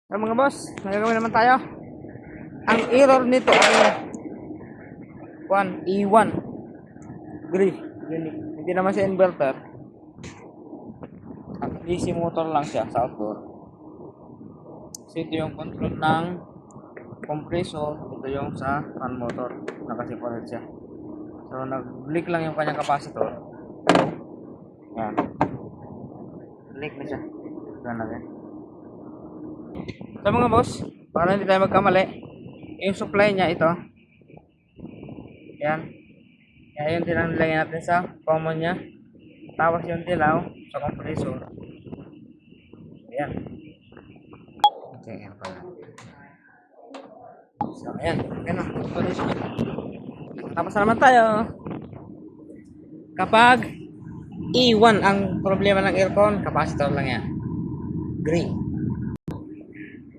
Mga boss, nagagawin naman tayo. Ang error nito ay E1 gray. Hindi naman siya inverter. At DC motor lang siya sa outdoor. So ito yung control ng compressor. Ito yung sa fan motor. Naka-separate siya. So nag-leak lang yung kanyang capacitor. Yan. Leak na siya. Tignan natin. So mga boss, para hindi tayo magkamali, yung supply niya ito. Yan. Yan yung tinanilagyan natin sa common niya. Tapos yung dilaw sa compressor. Yan. Okay, yan pala. So, ayan. Okay na. Tapos na naman tayo. Kapag E1 ang problema ng aircon, capacitor lang yan. Gray.